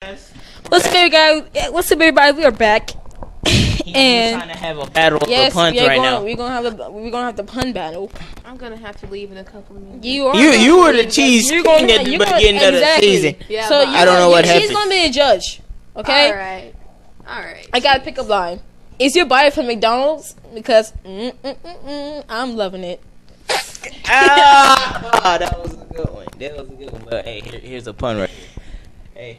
What's up, guys? What's up, everybody? We are back, and trying to have a battle of the puns right now. We're gonna have the pun battle. I'm gonna have to leave in a couple of minutes. You were the cheese king at the beginning of the season. Yeah, so I don't know what happened. She's gonna be a judge. Okay. All right. I gotta pick up line. Is your body from McDonald's? Because I'm loving it. That was a good one. But hey, here's a pun right here. Hey,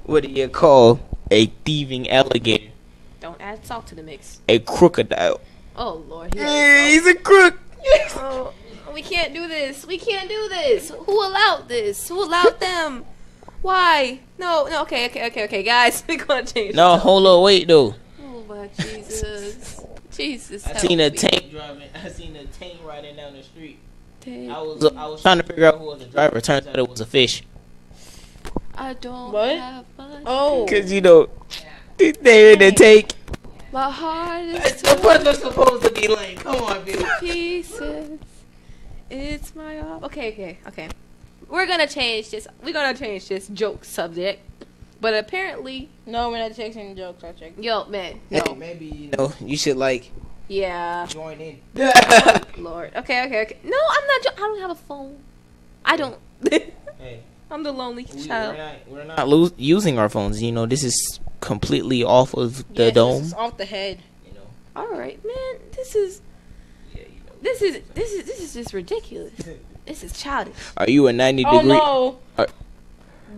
what do you call a thieving alligator? Don't add salt to the mix. A crocodile. Oh Lord. He's a crook. Oh, we can't do this. Who allowed this? Who allowed them? Why? No. Okay, guys. We're gonna change. No, hold on, wait though. Oh my Jesus. I seen a tank riding down the street. I was trying to figure out who was the driver. Turns out it was a fish. I don't have much. Oh, Cause they're in the tank. My heart is The puns are supposed to be lame. Come on, baby. pieces. It's my all. Okay. We're gonna change this. We're gonna change this joke subject. But apparently, no, we're not taking jokes. I check. yo, man, Hey, no, maybe you should yeah, join in. Lord. Okay. No, I'm not. I don't have a phone. I don't. Hey, I'm the lonely child. we're not using our phones. This is completely off of the dome. This is off the head. All right, man. This is just ridiculous. This is childish. Are you a 90 Oh degree? no.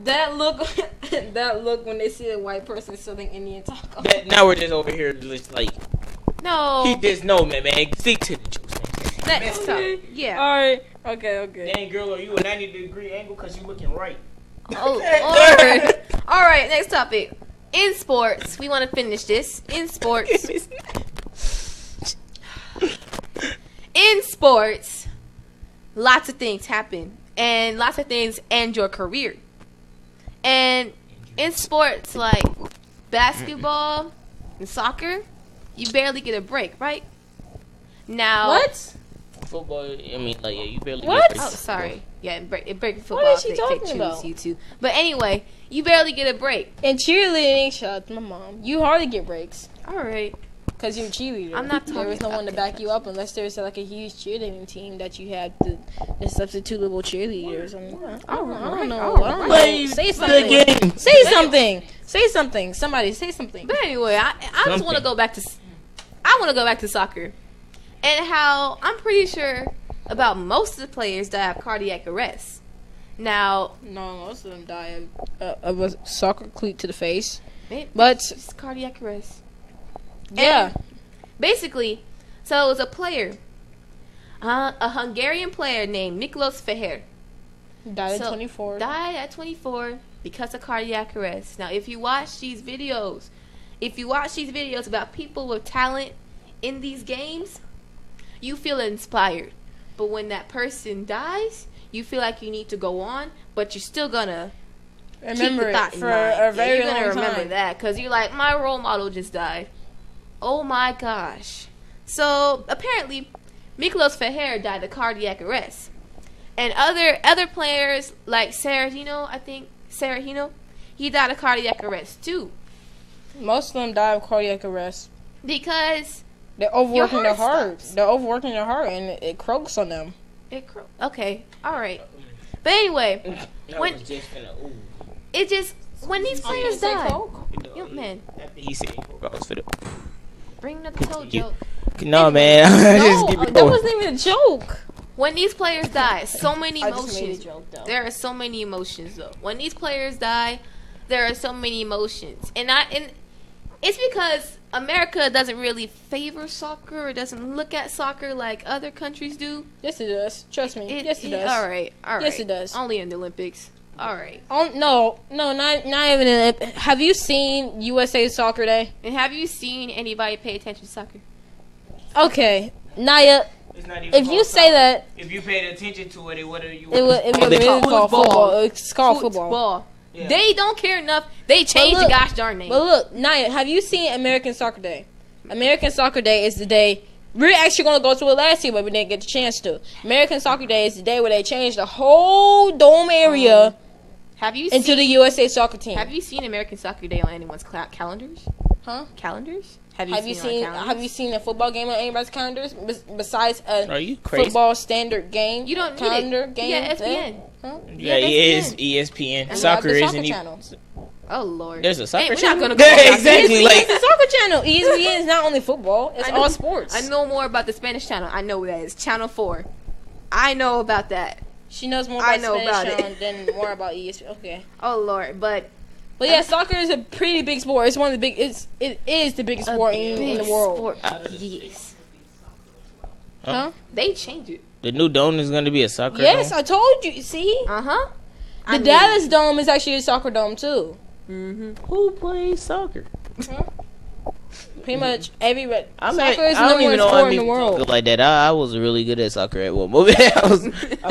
That look when they see a white person selling Indian taco. Now we're just over here, just like No. he just know, man. Stick to the jokes, man. Next time. Yeah. All right. Okay. Dang, girl, are you a 90-degree angle? Cause you looking right. Oh, all right. Next topic. In sports, we want to finish this. In sports, lots of things happen, and lots of things end your career. And in sports like basketball and soccer, you barely get a break, right? Now, What? Football, you barely. What? Get Oh, sorry. Yeah, it break football. What is she they talking choose about? you too. But anyway, you barely get a break. And cheerleading, shout out to my mom. You hardly get breaks. All right. Because you're a cheerleader. I'm not There is no talking one to about back you up unless there's like a huge cheerleading team that you have the substitutable cheerleaders. I don't know. Say something. Say something. Somebody say something. But anyway, I just want to go back to soccer, and how I'm pretty sure about most of the players that have cardiac arrest. Now, No, most of them die of a soccer cleat to the face. but it's cardiac arrest. Yeah. Basically, so it was a player, a Hungarian player named Miklos Feher. Died at 24. Died at 24 because of cardiac arrest. Now, if you watch these videos about people with talent in these games, you feel inspired. But when that person dies, you feel like you need to go on, but you're still gonna Remember keep the thought it for in mind. a very you're gonna long remember time. that because you're like, my role model just died. Oh my gosh! So apparently, Miklos Feher died of cardiac arrest, and other players like Serahino, he died of cardiac arrest too. Most of them die of cardiac arrest. Because They're overworking their heart heart. stops. They're overworking their heart, and it croaks on them. okay, all right. But anyway, when these players die, man, After he said, I was finna. bring another toe joke. No, man. Just keep it that going. wasn't even a joke. When these players die, so many I just made a emotions. joke, though. There are so many emotions, though. When these players die, there are so many emotions, and it's because America doesn't really favor soccer or doesn't look at soccer like other countries do. Yes, it does. Trust me. Yes, it does. All right. Yes, it does. Only in the Olympics. All right. Oh no, not even. Have you seen USA Soccer Day? And have you seen anybody pay attention to soccer? Okay, Naya. It's not even If you called say soccer. that, If you paid attention to it, what are you? it would be really called football. It's called football. Yeah. They don't care enough. They changed the gosh darn name. But look, Naya, have you seen American Soccer Day? American Soccer Day is the day. We're actually going to go to it last year, but we didn't get the chance to. American Soccer Day is the day where they changed the whole dome area Have you into seen the USA soccer team. Have you seen American Soccer Day on anyone's calendars? Huh? Calendars? Have you seen a football game on anybody's calendars besides Are a you crazy? football standard game? You don't calendar need it. game. Yeah, ESPN. Huh? Yeah, it is ESPN. And Soccer the isn't even. channel. Oh Lord. There's a soccer Hey, we're channel. not gonna go Yeah, about exactly. this. Like It's a soccer channel. ESPN is not only football; it's I know- all sports. I know more about the Spanish channel. I know what that is. Channel 4. I know about that. She knows more I about know Spanish about it. channel than more about ESPN. Okay, Oh Lord, but but yeah, soccer is a pretty big sport. It's one of the big. It is the biggest sport in the world. Yes. Huh? They changed it. the new dome is gonna be a soccer. Yes, dome? I told you. See, Uh-huh. the Dallas Dome is actually a soccer dome too. Mm-hmm. Who plays soccer? Pretty much every I soccer is the I don't number even one know how sport in the people world. talk like that. I was really good at soccer at one moment. I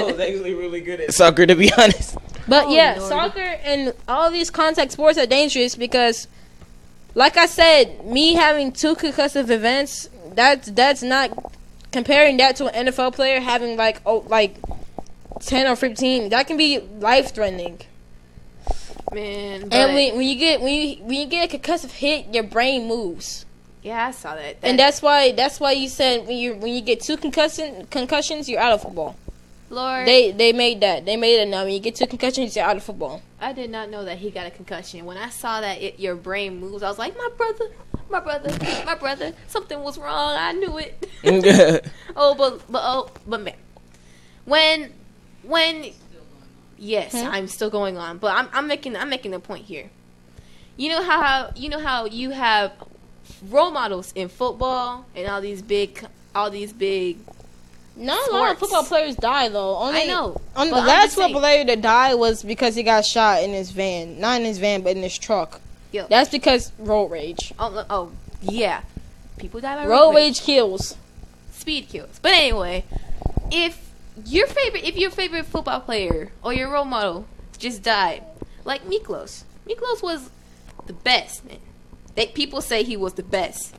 was actually really good at soccer, to be honest. But Oh, yeah, Lord. soccer and all these contact sports are dangerous because, like I said, me having 2 concussive events, that's not comparing that to an NFL player having like 10 or 15. That can be life threatening. Man, but, And when you get a concussive hit, your brain moves, yeah, I saw that. and that's why you said when you get 2 concussions, you're out of football. Lord, They made that. They made it now. When you get 2 concussions, you're out of football. I did not know that he got a concussion. When I saw that your brain moves, I was like, my brother, something was wrong. I knew it. But man, when yes, I'm still going on, but I'm making a point here. You know how you have role models in football and all these big. Not a lot of Sports. football players die though. I know. The but I'm last just saying- football player to die was because he got shot in his van. Not in his van, but in his truck. Yo. That's because road rage. Oh, yeah. People die by Road rage kills. Speed kills. But anyway, if your favorite football player or your role model just died, like Miklos was the best, man. People say he was the best,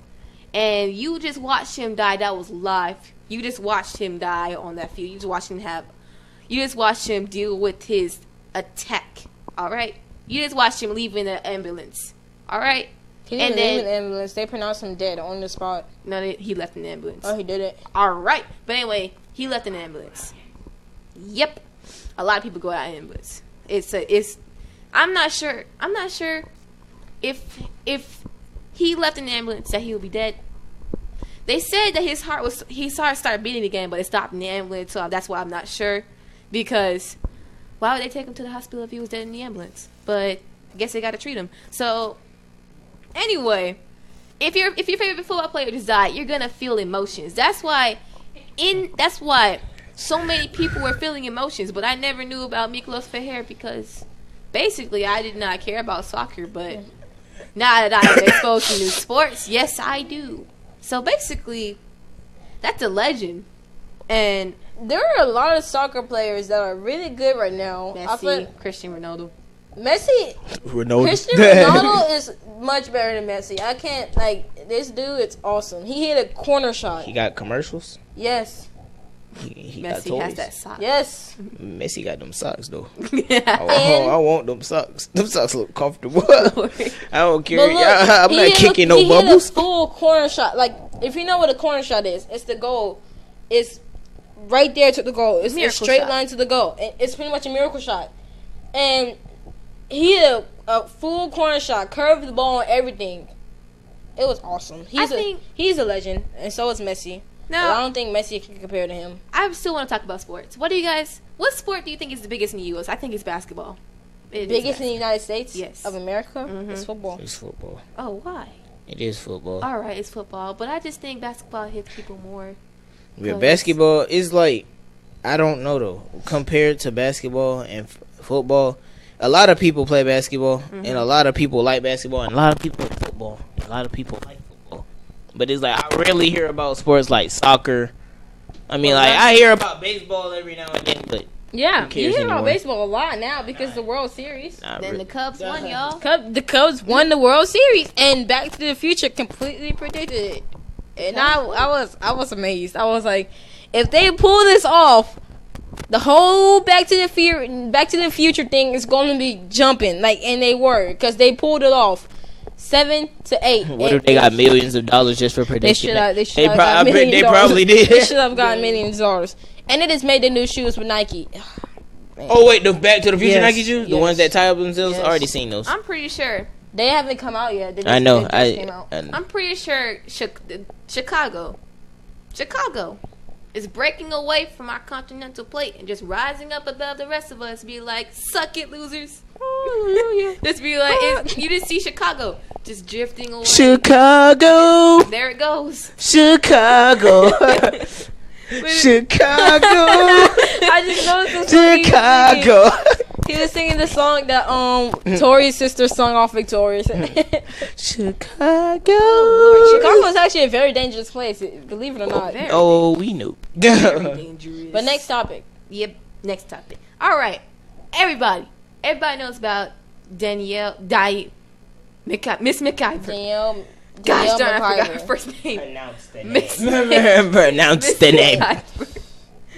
and you just watched him die. That was live. You just watched him die on that field. You just watched him deal with his attack. All right. You just watched him leave in an ambulance. All right. He didn't And leave then- in the ambulance. They pronounced him dead on the spot. No, he left in the ambulance. Oh, he did it. All right. But anyway, he left in the ambulance. Yep. A lot of people go out in ambulance. I'm not sure if he left in the ambulance that he would be dead. They said that his heart started beating again, but it stopped in the ambulance, so that's why I'm not sure. Because why would they take him to the hospital if he was dead in the ambulance? But I guess they got to treat him. So anyway, if your favorite football player just died, you're gonna feel emotions. That's why so many people were feeling emotions. But I never knew about Miklos Ferrer because basically I did not care about soccer. But now that I'm exposed to new sports, yes, I do. So basically, that's a legend. And There are a lot of soccer players that are really good right now. Messi, Cristiano Ronaldo. Messi, Ronaldo. Cristiano Ronaldo is much better than Messi. I can't this dude. It's awesome. He hit a corner shot. He got commercials. Yes, He got Messi has toys. that sock. yes. Messi got them socks though. Yeah. I want them socks. Them socks look comfortable. I don't care. But look, I'm not kicking no he bubbles. hit a full corner shot. Like, if you know what a corner shot is, it's the goal. It's right there to the goal. It's a Miracle straight shot. line to the goal. It's pretty much a miracle shot. And he hit a full corner shot, curved the ball and everything. It was awesome. He's a legend, and so is Messi. But I Now, don't think Messi can compare to him. I still want to talk about sports. What sport do you think is the biggest in the U.S.? I think it's basketball. It is Biggest in the United States Yes. of America Mhm. is football. It's football. Oh, why? It is football. All right, it's football, but I just think basketball hits people more. Yeah, 'cause- basketball is like, I don't know though. Compared to basketball and football, a lot of people play basketball, and a lot of people like basketball, and a lot of people like football. A lot of people like football, but it's like I rarely hear about sports like soccer. I mean, Well, like that's- I hear about baseball every now and then, but Yeah, Who cares you hear about anymore? baseball a lot now because the World Series. not Then re- the Cubs won, y'all. The Cubs won the World Series, and Back to the Future completely predicted it. And I was amazed. I was like, if they pull this off, The whole Back to the Future thing is going to be jumping, like, and they were, because they pulled it off. 7 to 8. What if they got millions of dollars just for prediction? They probably did. They should have gotten millions of dollars. And it has made the new shoes with Nike. Oh wait, the Back to the Future Yes, Nike shoes, the yes. ones that tie up themselves. Yes. I already seen those. I'm pretty sure. They haven't come out yet. They I know. just came out. I'm pretty sure Chicago is breaking away from our continental plate and just rising up above the rest of us. Be like, suck it, losers. Just be like, you didn't see Chicago just drifting away. Chicago, There it goes. Chicago, Chicago, I just noticed this Chicago. He was singing the song that Tori's sister sung off Victorious. Chicago. Chicago is actually a very dangerous place, believe it or not. Very Oh, we knew. dangerous. But next topic. Yep. Next topic. All right. Everybody knows about Miss McIver. Danielle Gosh darn, I forgot her McIver. first name. Pronounce the Miss Pronounce the name. McIver.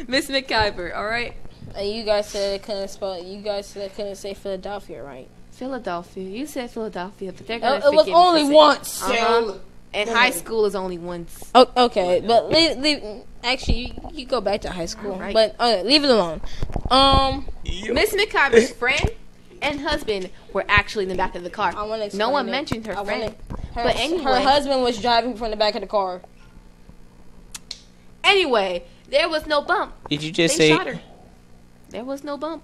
Miss McIver. All right. And you guys said it couldn't spell. You guys said it couldn't say Philadelphia, right? Philadelphia. You said Philadelphia, but they're gonna. It was only once. And high school is only once. Oh, okay, but leave. Actually, you go back to high school, Alright. but leave it alone. Miss McIver's friend and husband were actually in the back of the car. I want to. No one mentioned her friend. But anyway. her husband was driving from the back of the car. Anyway, there was no bump. Did you just They say? shot her. There was no bump.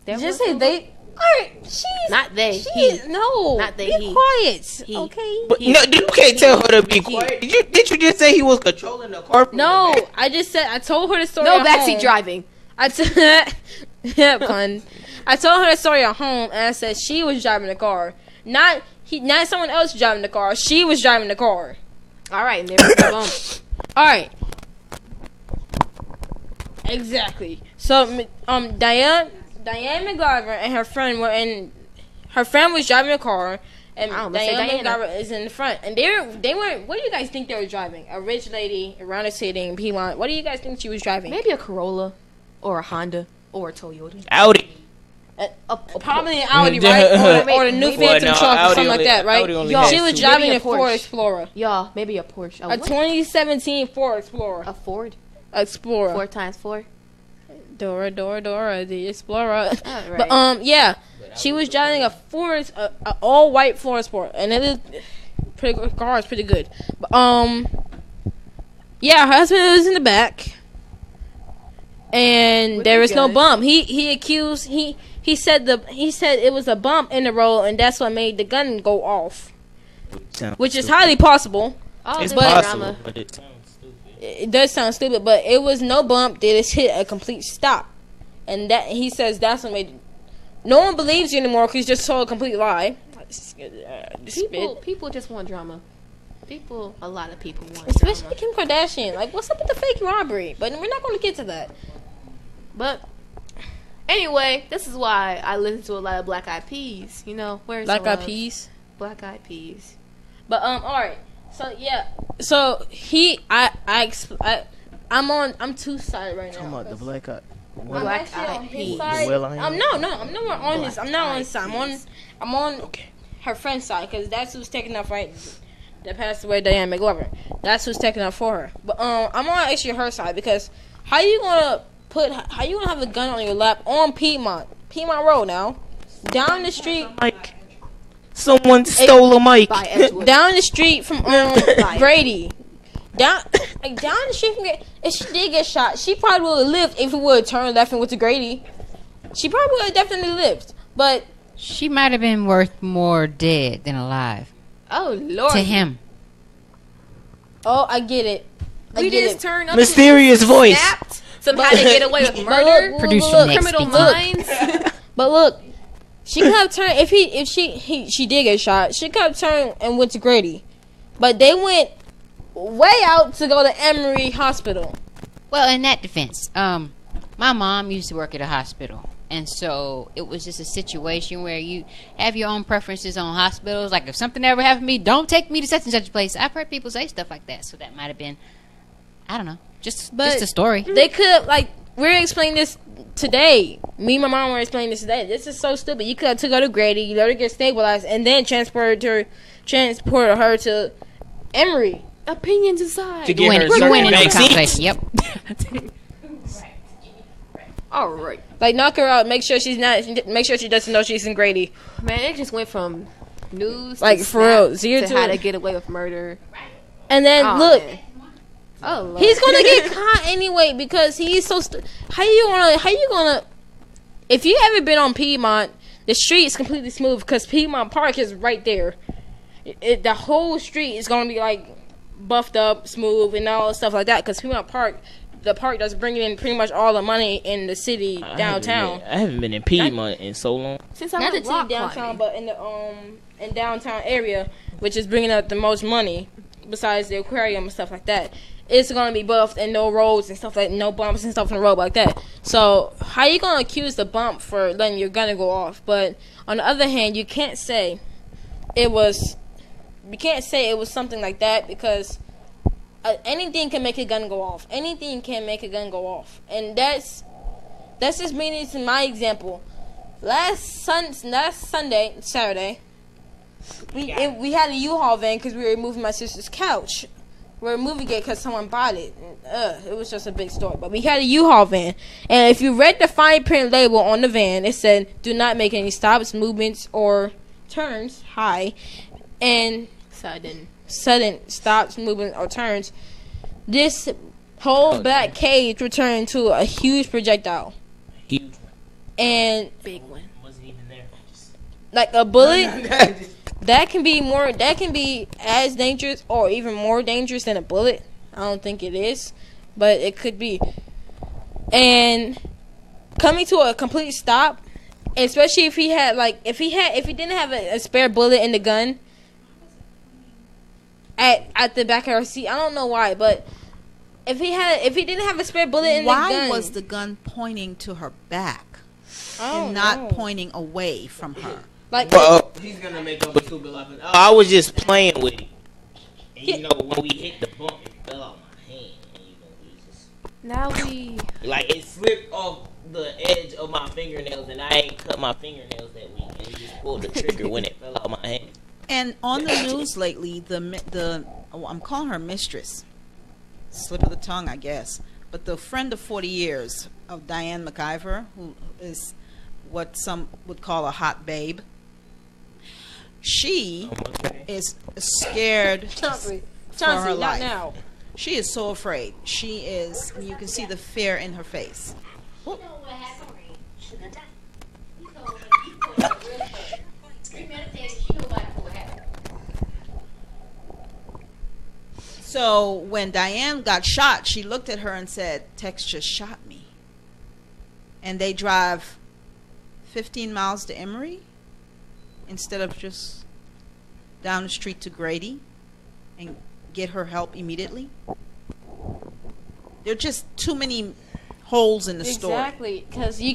Just was say no they. bump. Alright, she's Not they. She's He. no. Not they, Be he. quiet. He. Okay. But no, you can't tell her to be quiet. Did you just say he was controlling the car? From No, the back? I just said I told her the story. No at backseat home. driving. Yeah, pun. I told her the story at home, and I said she was driving the car, not someone else driving the car. She was driving the car. All right, and there was no bump. All right. Exactly. So, Diane McGarver and her friend were in. Her friend was driving the car, and Oh, let's say Diane Diana. McGarver is in the front. And they were. What do you guys think they were driving? A rich lady around the city in Piedmont. What do you guys think she was driving? Maybe a Corolla or a Honda or a Toyota. Audi. Probably an Audi, right? Or the new Well, Phantom no, truck or Audi something like only- that, right? Audi only Yo, has She was two. driving Maybe a a Ford Porsche. Explorer. Y'all, maybe a Porsche. A 2017 Ford Explorer. A Ford. Explorer. 4x4. Dora, the Explorer. Alright. But yeah, she was driving a Ford, a all white Ford Explorer, and it is pretty good. Car is pretty good. But yeah, her husband was in the back, and With there the was no gun. bump. He said it was a bump in the road, and that's what made the gun go off, which is highly possible. All It's this possible, drama. but it sounds stupid. It does sound stupid, but it was no bump. They just hit a complete stop, and that he says that's what made. No one believes you anymore because you just told a complete lie. People just want drama. A lot of people want Especially drama. Kim Kardashian. Like, what's up with the fake robbery? But we're not going to get to that. But anyway, this is why I listen to a lot of Black Eyed Peas. You know, where's Black the Eyed love? Peas. Black Eyed Peas. But all right. So yeah. So I'm two sided right now. Talking about the black eye. I'm Black actually Eyed on his Peas. side. The Will.i.am? I'm nowhere on his. I'm not on his side. Peas. I'm on Okay. her friend's side because that's who's taking up right. That passed away, Diane McGlover. That's who's taking up for her. But I'm on actually her side because how you gonna have a gun on your lap on Piedmont Road now, down the street, Mike. Someone stole a mic. By Edgewood. down the street from Grady. Down the street from Grady. If she did get shot, she probably would have lived if it would have turned left and went to Grady. She probably would have definitely lived. But She might have been worth more dead than alive Oh Lord. to him. I get it. I We get just it. turned up. Mysterious voice. Snapped. Somehow to get away with But murder. look, Producer look, next. Criminal Look. minds. But look, she could have turned if she did get shot. She could have turned and went to Grady, but they went way out to go to Emory Hospital. Well, in that defense, my mom used to work at a hospital, and so it was just a situation where you have your own preferences on hospitals. Like if something ever happened to me, don't take me to such and such a place. I've heard people say stuff like that, so that might have been, I don't know, just a story. They could have we're explaining this today. Me and my mom were explaining this today. This is so stupid. You could have took her to Grady, you let her get stabilized, and then transported her to Emory. Opinions aside. To get her You certain win in the vaccines. conversation. Yep. All right, Like, knock her out. Make sure she doesn't know she's in Grady. man. It just went from news, Like, to for real, Snap, zero to to- how to get away with murder. And then Oh, look, man. Oh, Lord. he's gonna get caught anyway because he's so. How you gonna? If you ever been on Piedmont, the street is completely smooth because Piedmont Park is right there. The whole street is gonna be like buffed up, smooth, and all stuff like that. Because Piedmont Park, the park that's bringing in pretty much all the money in the city downtown. I haven't been in Piedmont in so long. Since I Not the went city rock downtown, climbing. but in the in downtown area, which is bringing up the most money besides the aquarium and stuff like that. It's gonna be buffed and no roads and stuff like no bumps and stuff on the road like that. So how you gonna accuse the bump for letting your gun go off? But on the other hand, you can't say it was something like that because anything can make a gun go off. Anything can make a gun go off, and that's just meaning to my example. Last Saturday, we had a U-Haul van because we were moving my sister's couch. We were moving it because someone bought it. It was just a big story. But we had a U-Haul van. And if you read the fine print label on the van, it said, do not make any stops, movements, or turns. High. And sudden stops, movements, or turns. This whole back cage returned to a huge projectile. Huge. And Big one. Wasn't even there. like a bullet... That can be as dangerous or even more dangerous than a bullet. I don't think it is, but it could be. And coming to a complete stop, especially if he didn't have a spare bullet in the gun at the back of her seat. I don't know why, but if he didn't have a spare bullet in the gun, why was the gun pointing to her back I don't and not know. pointing away from her? Like Well, he's gonna make up a stupid laugh. I was just playing with it. And you know, when we hit the bump, it fell out my hand. And you know, it was just Now we. like it slipped off the edge of my fingernails, and I ain't cut my fingernails that week, and it just pulled the trigger when it fell out my hand. And on the news lately, I'm calling her mistress, slip of the tongue, I guess, but the friend of 40 years of Diane McIver, who is what some would call a hot babe. She is scared Chauncey, for her not life. now. She is so afraid. She is, you can see the fear in her face. So when Diane got shot, she looked at her and said, Tex just shot me. And they drive 15 miles to Emory instead of just down the street to Grady and get her help immediately. There are just too many holes in the story. Exactly, because you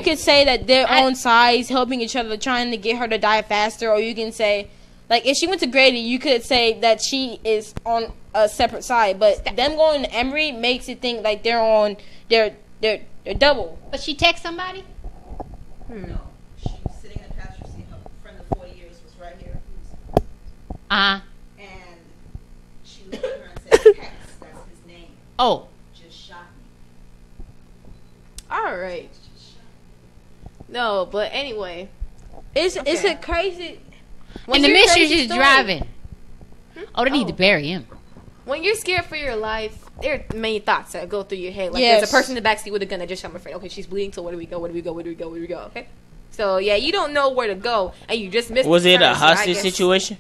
could say that they're on sides, helping each other, trying to get her to die faster, or you can say, like, if she went to Grady, you could say that she is on a separate side, but them going to Emory makes it think like they're double. But she text somebody? No, she was sitting in the passenger seat. Her friend of 40 years was right here. Uh-huh. And she looked at her and said, Tex, that's his name, Oh. just shot me. All right. No, but anyway. It's Okay. a crazy. When And the you're mistress crazy is story- driving. Oh, they need Oh. to bury him. When you're scared for your life, there are many thoughts that go through your head. Like, Yes. there's a person in the backseat with a gun that just shot my friend. Okay, she's bleeding, so where do we go? Where do we go? Where do we go? Where do we go? Okay? So, yeah, you don't know where to go, and you just missed Was the it a turn, so I hostage guess- situation?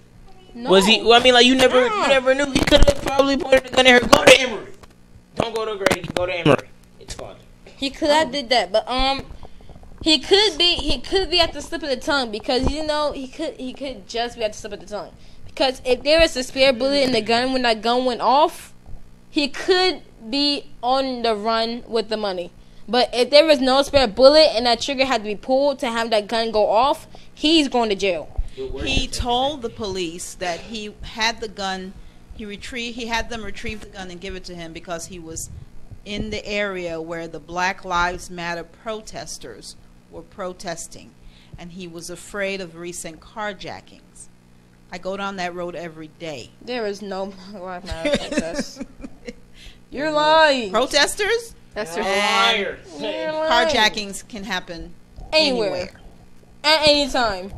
No. Was he? Well, I mean, like you never knew. He could have probably pointed the gun at her. Go to Emory. Don't go to Grady. Go to Emory. It's fine. He could have did that, but he could be at the slip of the tongue because he could just be at the slip of the tongue because if there was a spare bullet in the gun when that gun went off, he could be on the run with the money. But if there was no spare bullet and that trigger had to be pulled to have that gun go off, he's going to jail. He told the police that he had the gun. He had them retrieve the gun and give it to him because he was in the area where the Black Lives Matter protesters were protesting, and he was afraid of recent carjackings. I go down that road every day. There is no Black Matter protest. You're lying. Protesters? That's You're a right. liar. You're lying. Carjackings can happen Anywhere. At any time.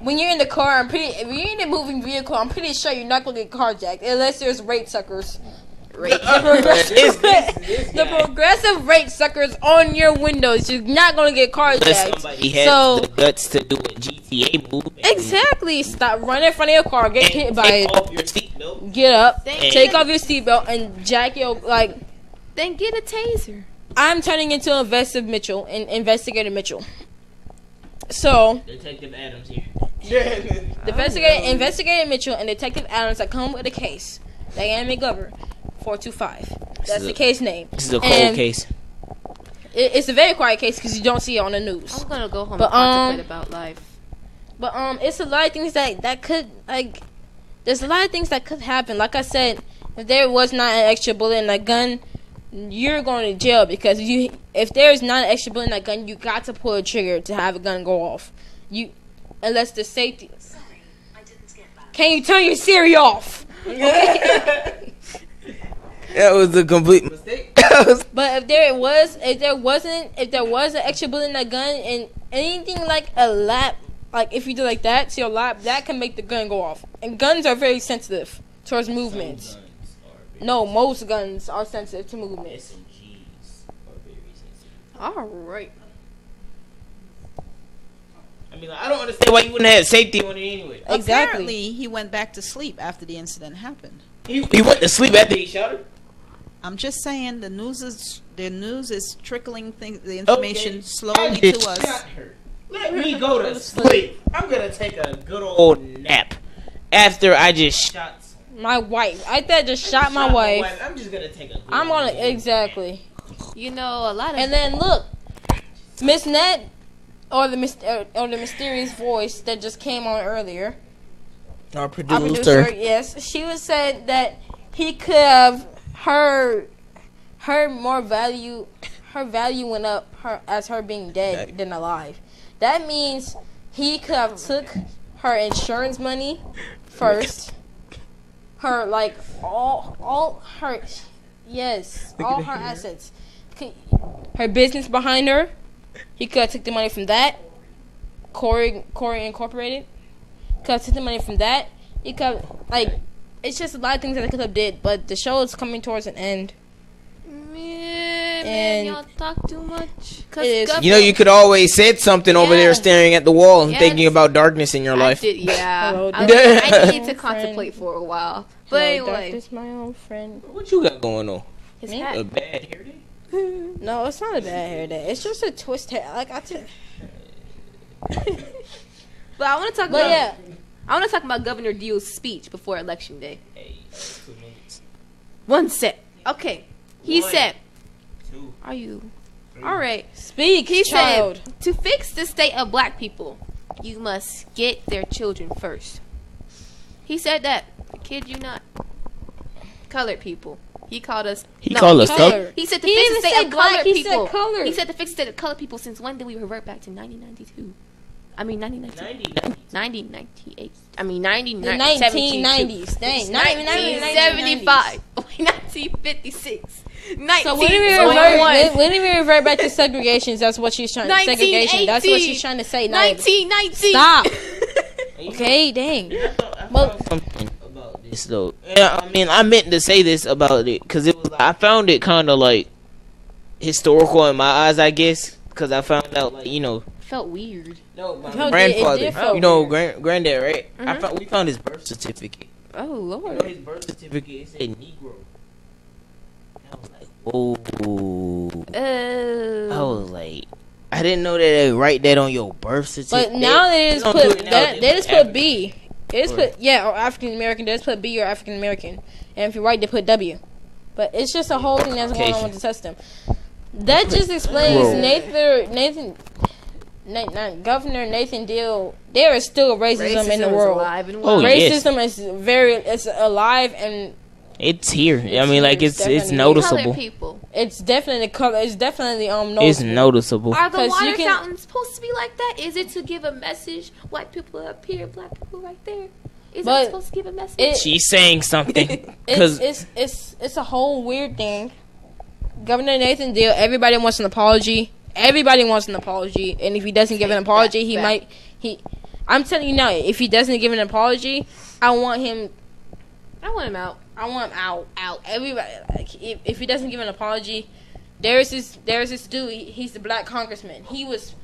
When you're in the car, if you're in a moving vehicle, I'm pretty sure you're not gonna get carjacked unless there's rape suckers. The progressive rape suckers on your windows. You're not gonna get Unless carjacked. somebody has So the guts to do a GTA move. and exactly, stop running in front of your car, get hit by take it, off your seatbelt. get up, Thank take you. off your seatbelt, and jack your like. Then get a taser. I'm turning into Investigator Mitchell. So Detective Adams here. Investigator Mitchell and Detective Adams that come with a case. Diane McGovern, 425. That's the case name. This is a cold And case. It's a very quiet case because you don't see it on the news. I'm gonna go home But, and contemplate about life. But it's a lot of things that could like. There's a lot of things that could happen. Like I said, if there was not an extra bullet in that gun, you're going to jail because if there's not an extra bullet in that gun, you got to pull a trigger to have a gun go off. Unless the safety. Sorry, I didn't get back. Can you turn your Siri off? That was a complete mistake. But if there was an extra bullet in that gun and anything like a lap, like if you do like that to your lap, that can make the gun go off. And guns are very sensitive towards movements. No, most guns are sensitive to movements. SMGs are very sensitive. All right. I mean, like, I don't understand why you wouldn't have safety on it anyway. Exactly. Apparently, he went back to sleep after the incident happened. He went to sleep after he shot her. I'm just saying the news is trickling the information Okay, I slowly just to us. shot her. Let me go to sleep. I'm gonna take a good old nap after I just shot My wife. I thought I just shot my wife. I'm just gonna take a good I'm gonna old exactly. You know, a lot of And then look, Miss Net, or the mysterious voice that just came on earlier. Our Our producer, yes, she was said that he could have her value went up as her being dead than alive. That means he could have took her insurance money first. Her like all her all her assets. Her business behind her. He could have took the money from that. Corey Incorporated. Could have took the money from that. He could have, it's just a lot of things that I could have did, but the show is coming towards an end. man, y'all talk too much. It is. You know, you could always said something over Yeah. there staring at the wall and Yes. thinking about darkness in your life. Yeah. Hello, I darkness. need to contemplate for a while. But anyway, Darkness, my old friend. What you got going on? his Me? A hat. bad hair day? No, it's not a bad hair day. It's just a twist hair. Like I just. But I want to talk But about. yeah, I want to talk about Governor Deal's speech before Election Day. Hey, 2 minutes. One sec. Okay. He One. said, 2, "Are you 3. all right?" speak, He child. said, "To fix the state of black people, you must get their children first." He said that. I kid you not. Colored people. He called us. He called us Colored. colored. He said to He fix didn't the state say of black, colored he people. said colored. He said to fix the state of colored people. Since when did we revert back to 1992? I mean 1992. 1998. I mean 1972. 1990s. Dang, not even 1975. 1956. So when did we 1921. when did we revert back to segregations? That's what she's trying. Segregation. That's what 1980. she's trying to say. Now, 1990. stop. Okay, dang. Well, Something about this though. Yeah, I mean, I meant to say this about it because it was. I found it kind of like historical in my eyes, I guess, because I found out like Felt weird. No, my No, it grandfather. did feel You know, weird. granddad, right? We found his birth certificate. Oh You know, Lord. his birth certificate it said Negro. I was like, whoa. I was like, I didn't know that they write that on your birth certificate. but now they just don't do put it now, they just put African. B. They just put or African American. They just put B or African American, and if you're right, they put W. But it's just a whole thing that's going on with the system. That just explains Whoa. Governor Nathan Deal. There is still racism in the Racism is world. alive and Oh, well. yes. Racism is alive and It's here. I mean, like it's definitely noticeable. Colored people. It's definitely color. It's definitely noticeable. It's noticeable. Are the 'Cause you water can- fountains supposed to be like that? Is it to give a message? White people up here, black people right there. Is But it supposed to give a message? She's saying something It's, because it's a whole weird thing. Governor Nathan Deal. Everybody wants an apology. Everybody wants an apology. And if he doesn't give an apology, he might. I'm telling you now. If he doesn't give an apology, I want him. I want him out. I want him out. Everybody. Like, if he doesn't give an apology, there's this dude. He's the black congressman. He was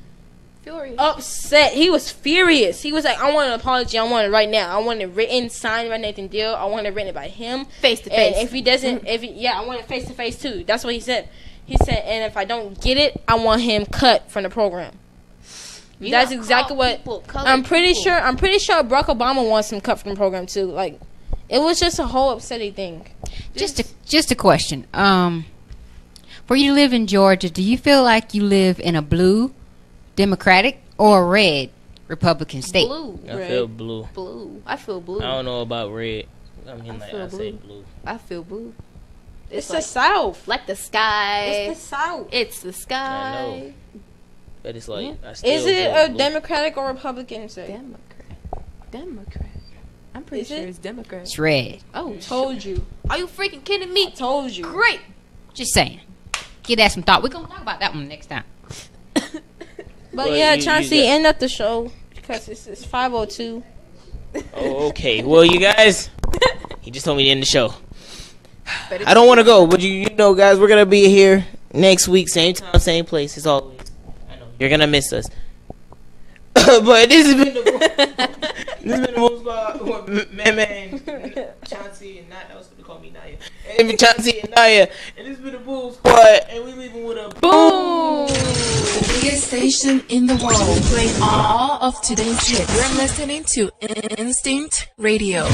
Furious. upset. He was furious. He was like, I want an apology. I want it right now. I want it written, signed by Nathan Deal. I want it written by him. Face to And face. if he doesn't, I want it face to face too. That's what he said. He said, and if I don't get it, I want him cut from the program. You That's gotta exactly call what people colored I'm pretty people. sure. I'm pretty sure Barack Obama wants him cut from the program too. Like, it was just a whole upsetting thing. Just a question. For you to live in Georgia, do you feel like you live in a blue Democratic or a red Republican state? Blue. I feel blue. Blue. I feel blue. I don't know about red. I mean, I like feel I say blue. blue. I feel blue. It's like, the South. like the sky. It's the South. It's the sky. I know. But it's like I still Is it feel a blue. Democratic or Republican state? Democrat. I'm pretty Is sure it? it's Democrat. It's red. Oh, Told you. are you freaking kidding me? Told you. Great. Just saying. Give that some thought. We're gonna talk about that one next time. But Well, yeah, you Chauncey, got- end up the show because it's 5:02. Oh, okay. Well, you guys, he just told me to end the show. I don't want to go, but you know, guys, we're gonna be here next week, same time, same place. As always. I know you're gonna miss us, but this has been the Bull Squad with man, Chauncey and Naya. I was gonna call me Naya, and Chauncey and Naya, and this has been the Bull Squad, and we leaving with a boom. The biggest station in the world, playing all of today's hits. You're listening to Instinct Radio.